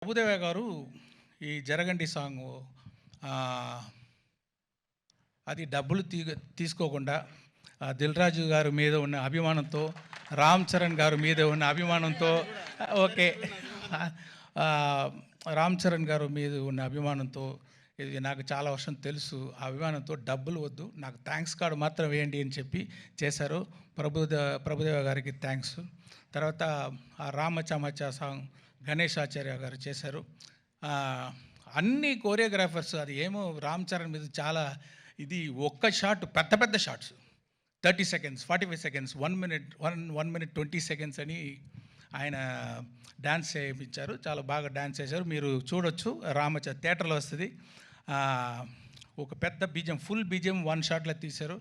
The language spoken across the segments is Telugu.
ప్రభుదేవ గారు ఈ జరగండి సాంగ్ అది డబ్బులు తీసుకోకుండా దిల్ రాజు గారి మీద ఉన్న అభిమానంతో, రామ్ చరణ్ గారి మీద ఉన్న అభిమానంతో, ఓకే, రామ్ చరణ్ గారు మీద ఉన్న అభిమానంతో, ఇది నాకు చాలా వర్షం తెలుసు, ఆ అభిమానంతో డబ్బులు వద్దు, నాకు థ్యాంక్స్ కార్డు మాత్రం వేయండి అని చెప్పి చేశారు. ప్రభుదేవ గారికి థ్యాంక్స్. తర్వాత ఆ రామచమచ సాంగ్ గణేష్ ఆచార్య గారు చేశారు. అన్ని కోరియోగ్రాఫర్స్, అది ఏమో రామ్ చరణ్ మీద చాలా ఇది ఒక్క షాట్, పెద్ద పెద్ద shots 30 seconds, 45 seconds, 1 minute, 1 minute 20 seconds అని ఆయన డ్యాన్స్ చేయించారు. చాలా బాగా డ్యాన్స్ చేశారు. మీరు చూడొచ్చు, థియేటర్లో వస్తుంది. ఒక పెద్ద బీజం, ఫుల్ బీజం 1 షాట్లో తీశారు.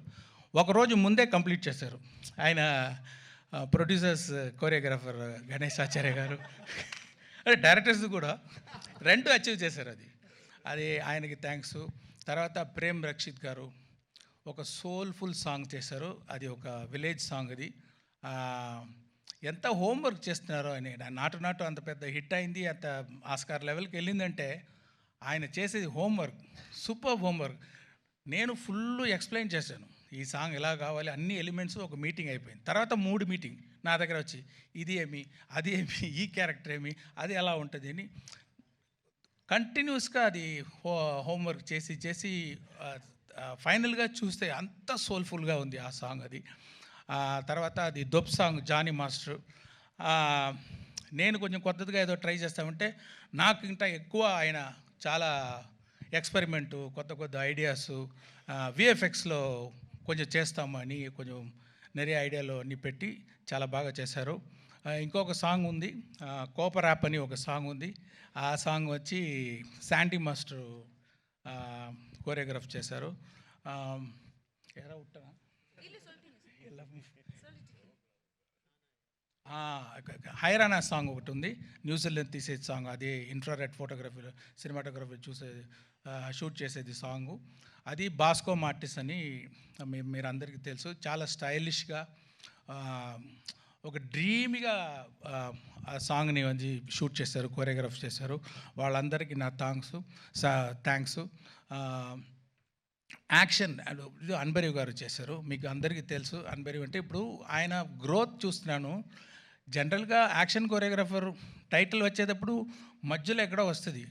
ఒకరోజు ముందే కంప్లీట్ చేశారు ఆయన. ప్రొడ్యూసర్స్, కోరియోగ్రాఫర్ గణేష్ ఆచార్య గారు, డైరెక్టర్స్ కూడా 2 అచీవ్ చేశారు. అది ఆయనకి థ్యాంక్స్. తర్వాత ప్రేమ్ రక్షిత్ గారు ఒక సోల్ఫుల్ సాంగ్ చేశారు. అది ఒక విలేజ్ సాంగ్. అది ఎంత హోంవర్క్ చేస్తున్నారో అని. నాటు అంత పెద్ద హిట్ అయింది, అంత ఆస్కార్ లెవెల్కి వెళ్ళిందంటే ఆయన చేసేది హోంవర్క్, సూపర్ హోంవర్క్. నేను ఫుల్ ఎక్స్ప్లెయిన్ చేశాను, ఈ సాంగ్ ఎలా కావాలి, అన్ని ఎలిమెంట్స్. ఒక మీటింగ్ అయిపోయింది. తర్వాత 3 మీటింగ్ నా దగ్గర వచ్చి, ఇది ఏమి, అది ఏమి, ఈ క్యారెక్టర్ ఏమి, అది ఎలా ఉంటుంది అని కంటిన్యూస్గా అది హోంవర్క్ చేసి ఫైనల్గా చూస్తే అంత సోల్ఫుల్గా ఉంది ఆ సాంగ్. అది తర్వాత అది దొబ్ సాంగ్ జానీ మాస్టర్. నేను కొంచెం కొత్తగా ఏదో ట్రై చేస్తామంటే నాకు ఇంకా ఎక్కువ ఆయన చాలా ఎక్స్పెరిమెంటు, కొత్త ఐడియాసు, విఎఫ్ఎక్స్లో కొంచెం చేస్తామని కొంచెం நிறைய ఐడియాలు అన్నీ పెట్టి చాలా బాగా చేశారు. ఇంకొక సాంగ్ ఉంది, కోపర్ యాప్ అని ఒక సాంగ్ ఉంది. ఆ సాంగ్ వచ్చి శాండీ మాస్టర్ కోరియోగ్రాఫ్ చేశారు. హైరానా సాంగ్ ఒకటి ఉంది, న్యూజిలాండ్ తీసేది సాంగ్. అది ఇన్ఫ్రారెడ్ ఫోటోగ్రఫీ, సినిమాటోగ్రఫీ షూట్ చేసేది సాంగు. అది బాస్కో మార్టిస్ అని మీరు అందరికీ తెలుసు. చాలా స్టైలిష్గా, ఒక డ్రీమ్గా ఆ సాంగ్ని షూట్ చేశారు, కోరియోగ్రాఫ్ చేశారు. వాళ్ళందరికీ నా థ్యాంక్స్. యాక్షన్ ఇది అన్బరీవ్ గారు చేశారు. మీకు అందరికీ తెలుసు అన్బరీవ్ అంటే. ఇప్పుడు ఆయన గ్రోత్ చూస్తున్నాను. జనరల్గా యాక్షన్ కోరియోగ్రాఫర్ టైటిల్ వచ్చేటప్పుడు మధ్యలో ఎక్కడో వస్తుంది,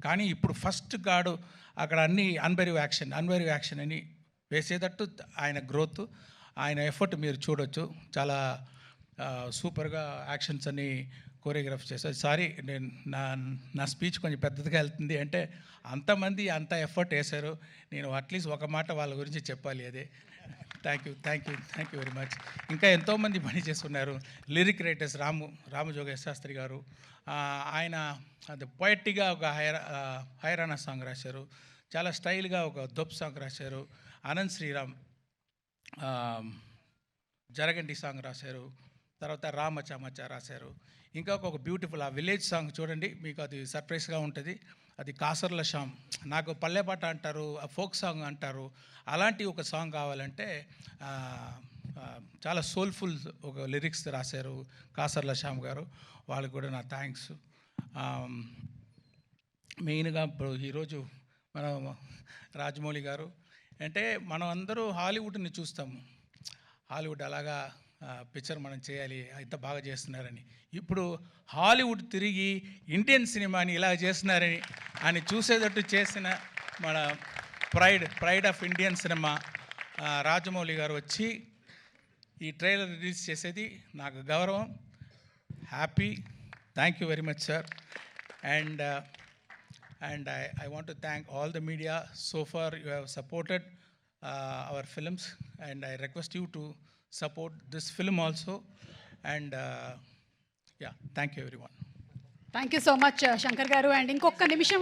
కానీ ఇప్పుడు ఫస్ట్ గాడు అక్కడ అన్ని అన్బరీవ్ యాక్షన్ అని వేసేటట్టు ఆయన గ్రోత్, ఆయన ఎఫర్ట్ మీరు చూడొచ్చు. చాలా సూపర్గా యాక్షన్స్ అన్ని కోరియోగ్రాఫ్ చేశారు. సారీ, నేను నా స్పీచ్ కొంచెం పెద్దదిగా వెళ్తుంది అంటే అంతమంది అంత ఎఫర్ట్ వేశారు. నేను అట్లీస్ట్ ఒక మాట వాళ్ళ గురించి చెప్పాలి. అదే థ్యాంక్ యూ వెరీ మచ్. ఇంకా ఎంతోమంది పని చేస్తున్నారు. లిరిక్ రైటర్స్ రామజోగేశ్ శాస్త్రి గారు, ఆయన అది పొయట్టిగా ఒక హైరానా సాంగ్ రాశారు. చాలా స్టైల్గా ఒక దొబ్ సాంగ్ రాశారు. అనంత్ శ్రీరామ్ జరగండి సాంగ్ రాశారు. తర్వాత రామచమచ రాశారు. ఇంకా ఒక బ్యూటిఫుల్ ఆ విలేజ్ సాంగ్ చూడండి, మీకు అది సర్ప్రైజ్గా ఉంటుంది. అది కాసర్ల శ్యామ్, నాకు పల్లెపాట అంటారు, ఫోక్ సాంగ్ అంటారు, అలాంటి ఒక సాంగ్ కావాలంటే చాలా సోల్ఫుల్ ఒక లిరిక్స్ రాశారు కాసర్ల శ్యామ్ గారు. వాళ్ళకి కూడా నా థ్యాంక్స్. మెయిన్గా ఇప్పుడు ఈరోజు మనం రాజమౌళి గారు అంటే, మనం అందరూ హాలీవుడ్ని చూస్తాము. హాలీవుడ్ అలాగా పిక్చర్ మనం చేయాలి, ఇంత బాగా చేస్తున్నారని. ఇప్పుడు హాలీవుడ్ తిరిగి ఇండియన్ సినిమాని ఇలా చేస్తున్నారని చూసేటట్టు చేసిన మన pride of Indian cinema Rajamouli గారు వచ్చి ఈ ట్రైలర్ రిలీజ్ చేసేది నాకు గౌరవం, happy. Thank you very much sir. And I want to thank all the media. So far you have supported our films, and I request you to support this film also. And yeah, thank you everyone. Thank you so much, Shankar garu. And inkoka nimisham